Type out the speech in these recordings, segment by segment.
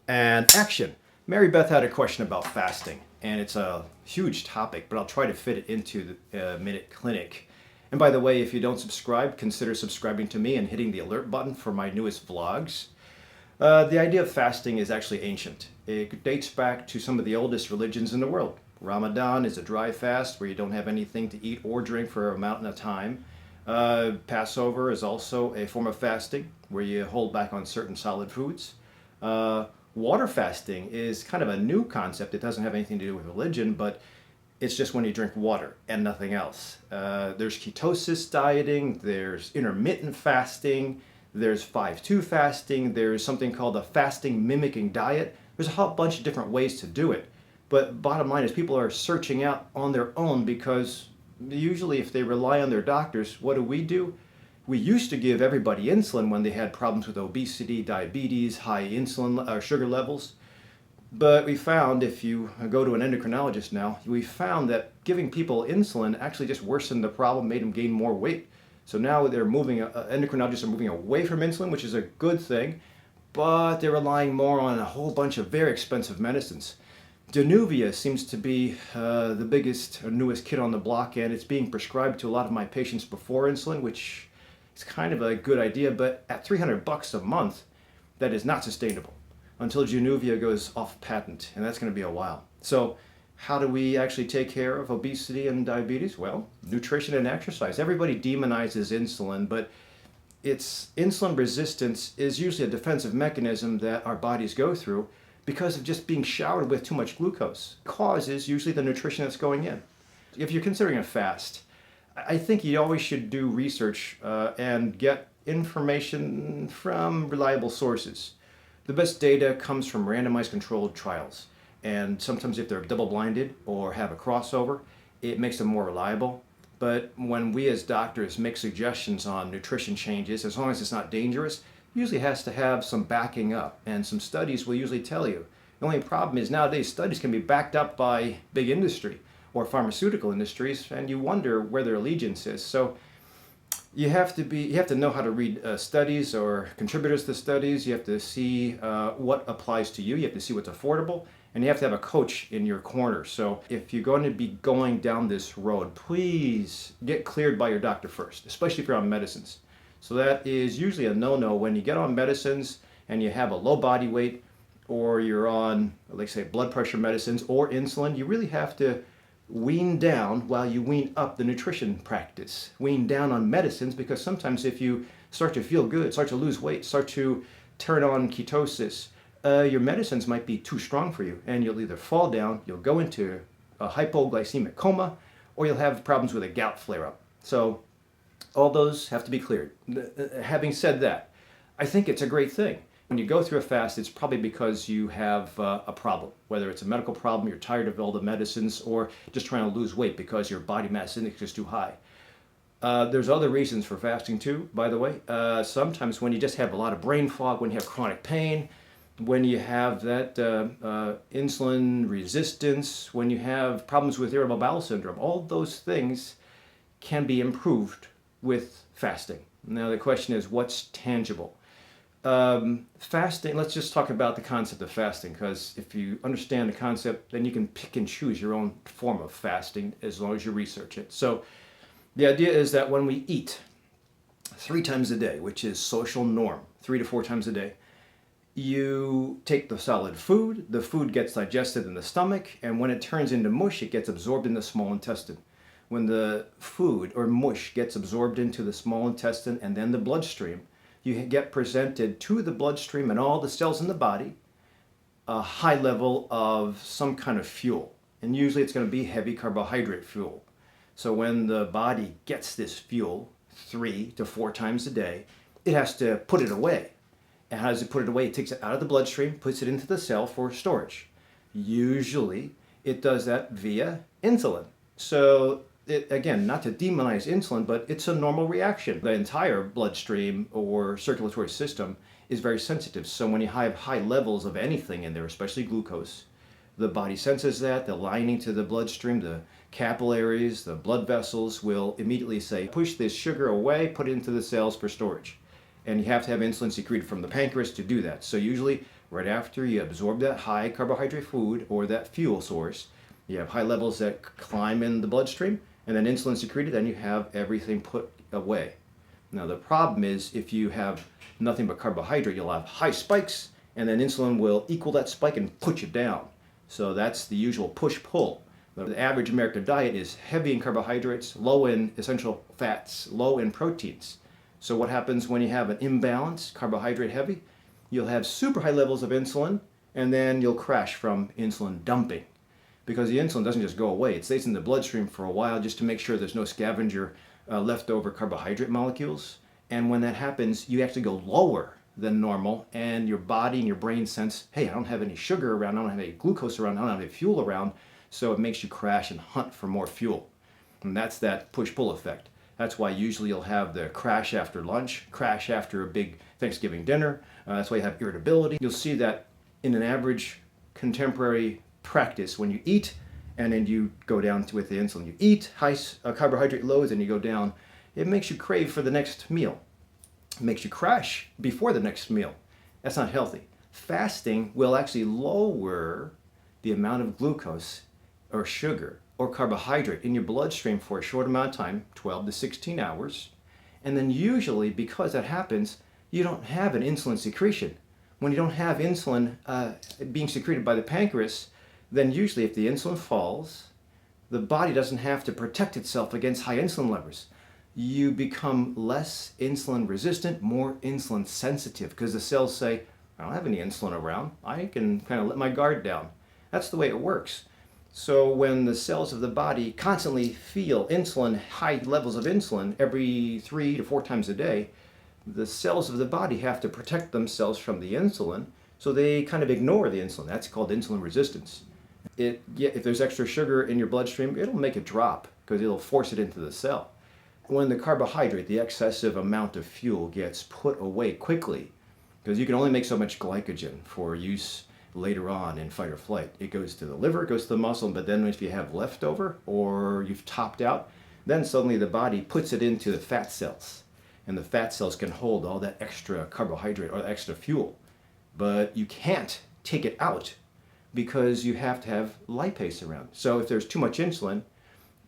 And action. Mary Beth had a question about fasting, and it's a huge topic, but I'll try to fit it into the Minute Clinic. And by the way, if you don't subscribe, consider subscribing to me and hitting the alert button for my newest vlogs. The idea of fasting is actually ancient. It dates back to some of the oldest religions in the world. Ramadan is a dry fast where you don't have anything to eat or drink for a mountain of time. Passover is also a form of fasting where you hold back on certain solid foods. Water fasting is kind of a new concept. It doesn't have anything to do with religion, but it's just when you drink water and nothing else. There's ketosis dieting, there's intermittent fasting, there's 5-2 fasting, there's something called a fasting mimicking diet. There's a whole bunch of different ways to do it. But bottom line is people are searching out on their own because usually if they rely on their doctors, what do? We used to give everybody insulin when they had problems with obesity, diabetes, high insulin or sugar levels. But we found, if you go to an endocrinologist now, we found that giving people insulin actually just worsened the problem, made them gain more weight. So now endocrinologists are moving away from insulin, which is a good thing, but they're relying more on a whole bunch of very expensive medicines. Januvia seems to be the biggest or newest kid on the block, and it's being prescribed to a lot of my patients before insulin, which is kind of a good idea, but at $300 a month, that is not sustainable until Januvia goes off patent, and that's going to be a while. So how do we actually take care of obesity and diabetes? Well, nutrition and exercise. Everybody demonizes insulin, but insulin resistance is usually a defensive mechanism that our bodies go through because of just being showered with too much glucose. The cause is usually the nutrition that's going in. If you're considering a fast, I think you always should do research and get information from reliable sources. The best data comes from randomized controlled trials. And sometimes if they're double-blinded or have a crossover, it makes them more reliable. But when we as doctors make suggestions on nutrition changes, as long as it's not dangerous, it usually has to have some backing up. And some studies will usually tell you. The only problem is nowadays studies can be backed up by big industry or pharmaceutical industries, and you wonder where their allegiance is. So you have to know how to read studies or contributors to studies. You have to see what applies to you. You have to see what's affordable, and you have to have a coach in your corner. So if you're going to be going down this road, please get cleared by your doctor first, especially if you're on medicines. So that is usually a no-no when you get on medicines and you have a low body weight, or you're on, like say, blood pressure medicines or insulin. You really have to wean down while you wean up the nutrition practice. Wean down on medicines, because sometimes if you start to feel good, start to lose weight, start to turn on ketosis, your medicines might be too strong for you, and you'll either fall down, you'll go into a hypoglycemic coma, or you'll have problems with a gout flare-up. So all those have to be cleared. Having said that, I think it's a great thing. When you go through a fast, it's probably because you have a problem, whether it's a medical problem, you're tired of all the medicines, or just trying to lose weight because your body mass index is too high. There's other reasons for fasting too, by the way. Sometimes when you just have a lot of brain fog, when you have chronic pain, when you have that insulin resistance, when you have problems with irritable bowel syndrome, all those things can be improved with fasting. Now the question is, what's tangible? Fasting, let's just talk about the concept of fasting, because if you understand the concept, then you can pick and choose your own form of fasting as long as you research it. So the idea is that when we eat 3 times a day, which is social norm, 3 to 4 times a day, you take the solid food, the food gets digested in the stomach, and when it turns into mush, it gets absorbed in the small intestine. When the food or mush gets absorbed into the small intestine and then the bloodstream, you get presented to the bloodstream and all the cells in the body a high level of some kind of fuel. And usually it's going to be heavy carbohydrate fuel. So when the body gets this fuel 3 to 4 times a day, it has to put it away. And how does it put it away? It takes it out of the bloodstream, puts it into the cell for storage. Usually it does that via insulin. So again, not to demonize insulin, but it's a normal reaction. The entire bloodstream or circulatory system is very sensitive. So when you have high levels of anything in there, especially glucose, the body senses that. The lining to the bloodstream, the capillaries, the blood vessels will immediately say, push this sugar away, put it into the cells for storage. And you have to have insulin secreted from the pancreas to do that. So usually Right after you absorb that high carbohydrate food or that fuel source, you have high levels that climb in the bloodstream, and then insulin secreted, then you have everything put away. Now the problem is if you have nothing but carbohydrate, you'll have high spikes, and then insulin will equal that spike and put you down. So that's the usual push-pull. The average American diet is heavy in carbohydrates, low in essential fats, low in proteins. So what happens when you have an imbalance, carbohydrate heavy? You'll have super high levels of insulin, and then you'll crash from insulin dumping. Because the insulin doesn't just go away, it stays in the bloodstream for a while just to make sure there's no scavenger leftover carbohydrate molecules. And when that happens, you actually go lower than normal, and your body and your brain sense, hey, I don't have any sugar around, I don't have any glucose around, I don't have any fuel around, so it makes you crash and hunt for more fuel. And that's that push-pull effect. That's why usually you'll have the crash after lunch, crash after a big Thanksgiving dinner. That's why you have irritability. You'll see that in an average contemporary practice when you eat and then you go down with the insulin. You eat high carbohydrate loads and you go down. It makes you crave for the next meal. It makes you crash before the next meal. That's not healthy. Fasting will actually lower the amount of glucose or sugar or carbohydrate in your bloodstream for a short amount of time, 12 to 16 hours. And then usually, because that happens, you don't have an insulin secretion. When you don't have insulin being secreted by the pancreas, then usually if the insulin falls, the body doesn't have to protect itself against high insulin levels. You become less insulin resistant, more insulin sensitive, because the cells say, I don't have any insulin around. I can kind of let my guard down. That's the way it works. So when the cells of the body constantly feel insulin, high levels of insulin every 3 to 4 times a day, the cells of the body have to protect themselves from the insulin, so they kind of ignore the insulin. That's called insulin resistance. If there's extra sugar in your bloodstream, it'll make it drop because it'll force it into the cell. When the carbohydrate, the excessive amount of fuel, gets put away quickly, because you can only make so much glycogen for use later on in fight or flight. It goes to the liver, it goes to the muscle, but then if you have leftover or you've topped out, then suddenly the body puts it into the fat cells. And the fat cells can hold all that extra carbohydrate or extra fuel. But you can't take it out because you have to have lipase around. So if there's too much insulin,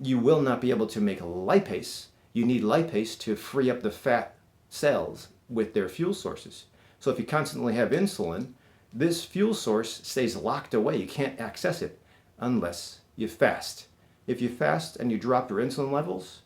you will not be able to make lipase. You need lipase to free up the fat cells with their fuel sources. So if you constantly have insulin, this fuel source stays locked away. You can't access it unless you fast. If you fast and you drop your insulin levels,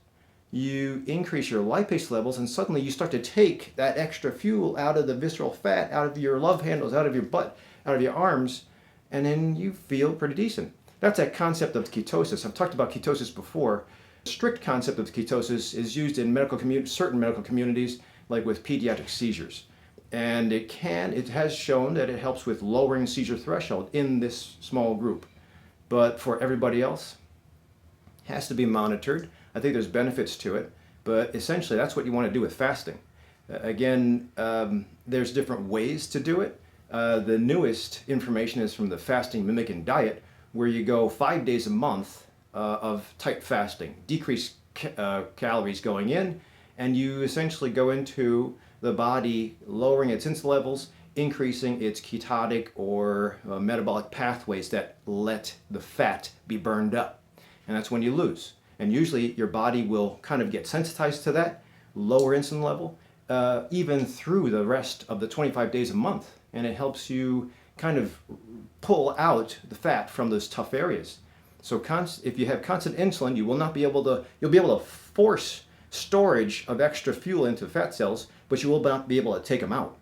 you increase your lipase levels, and suddenly you start to take that extra fuel out of the visceral fat, out of your love handles, out of your butt, out of your arms, and then you feel pretty decent. That's that concept of ketosis. I've talked about ketosis before. The strict concept of ketosis is used in certain medical communities, like with pediatric seizures. And it has shown that it helps with lowering seizure threshold in this small group. But for everybody else, it has to be monitored. I think there's benefits to it, but essentially that's what you want to do with fasting. Again, there's different ways to do it. The newest information is from the Fasting Mimicking Diet, where you go 5 days a month of tight fasting, decrease calories going in, and you essentially go into the body lowering its insulin levels, increasing its ketotic or metabolic pathways that let the fat be burned up. And that's when you lose. And usually your body will kind of get sensitized to that, lower insulin level, even through the rest of the 25 days a month. And it helps you kind of pull out the fat from those tough areas. So if you have constant insulin, you'll be able to force storage of extra fuel into fat cells, but you will not be able to take them out.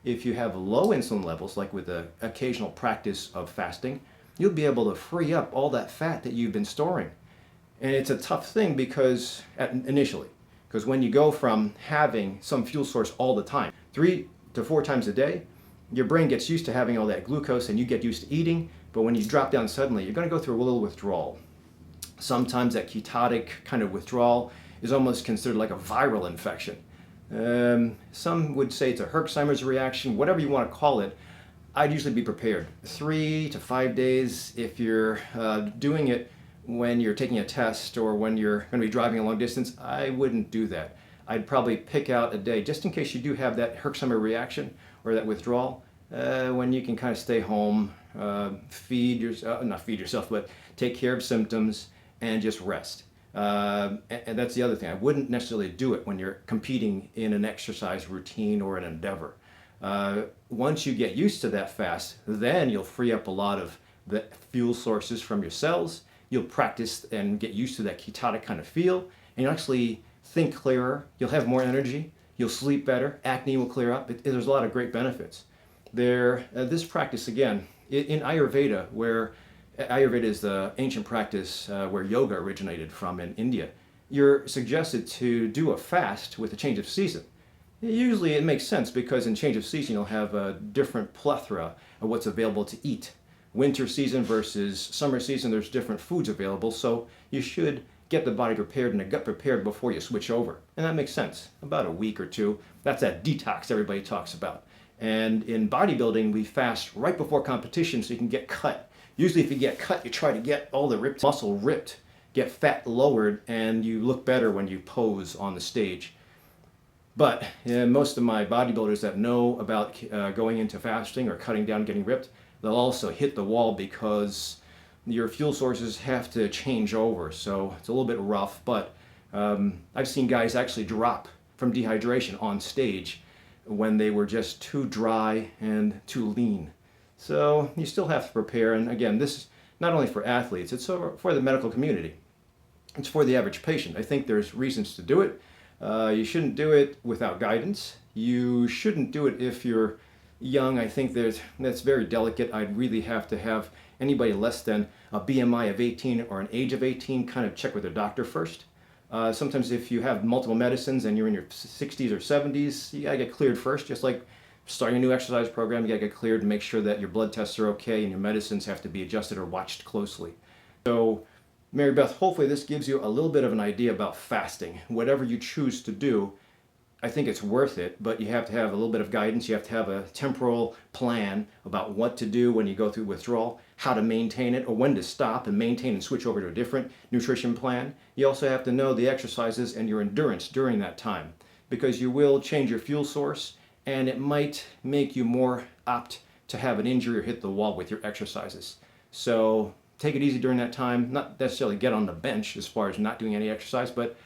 If you have low insulin levels, like with the occasional practice of fasting, you'll be able to free up all that fat that you've been storing. And it's a tough thing initially, because when you go from having some fuel source all the time, 3 to 4 times a day, your brain gets used to having all that glucose and you get used to eating, but when you drop down suddenly, you're going to go through a little withdrawal. Sometimes that ketotic kind of withdrawal is almost considered like a viral infection. Some would say it's a Herxheimer's reaction, whatever you want to call it. I'd usually be prepared. 3 to 5 days, if you're doing it when you're taking a test or when you're going to be driving a long distance, I wouldn't do that. I'd probably pick out a day, just in case you do have that Herxheimer reaction or that withdrawal, when you can kind of stay home, feed yourself, not feed yourself, but take care of symptoms and just rest. And that's the other thing. I wouldn't necessarily do it when you're competing in an exercise routine or an endeavor. Once you get used to that fast, then you'll free up a lot of the fuel sources from your cells. You'll practice and get used to that ketotic kind of feel, and you'll actually think clearer. You'll have more energy. You'll sleep better. Acne will clear up. There's a lot of great benefits. This practice, again, in Ayurveda, where Ayurveda is the ancient practice where yoga originated from in India, you're suggested to do a fast with a change of season. Usually it makes sense because in change of season you'll have a different plethora of what's available to eat. Winter season versus summer season, there's different foods available, so you should get the body prepared and the gut prepared before you switch over. And that makes sense. About a week or two. That's that detox everybody talks about. And in bodybuilding, we fast right before competition so you can get cut. Usually if you get cut, you try to get all the ripped muscle ripped, get fat lowered, and you look better when you pose on the stage. But most of my bodybuilders that know about going into fasting or cutting down, getting ripped, they'll also hit the wall because your fuel sources have to change over. So it's a little bit rough, but I've seen guys actually drop from dehydration on stage when they were just too dry and too lean. So you still have to prepare. And again, this is not only for athletes, it's for the medical community. It's for the average patient. I think there's reasons to do it. You shouldn't do it without guidance. You shouldn't do it if you're young. I think that's very delicate. I'd really have to have anybody less than a BMI of 18 or an age of 18 kind of check with their doctor first. Sometimes if you have multiple medicines and you're in your 60s or 70s, you gotta get cleared first. Just like starting a new exercise program, you gotta get cleared and make sure that your blood tests are okay and your medicines have to be adjusted or watched closely. So Mary Beth, hopefully this gives you a little bit of an idea about fasting. Whatever you choose to do, I think it's worth it, but you have to have a little bit of guidance. You have to have a temporal plan about what to do when you go through withdrawal, how to maintain it, or when to stop and maintain and switch over to a different nutrition plan. You also have to know the exercises and your endurance during that time, because you will change your fuel source and it might make you more apt to have an injury or hit the wall with your exercises. So take it easy during that time, not necessarily get on the bench as far as not doing any exercise, but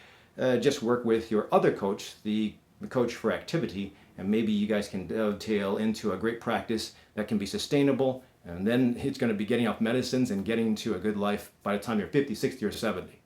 just work with your other coach, the coach for activity, and maybe you guys can dovetail into a great practice that can be sustainable, and then it's going to be getting off medicines and getting into a good life by the time you're 50, 60, or 70.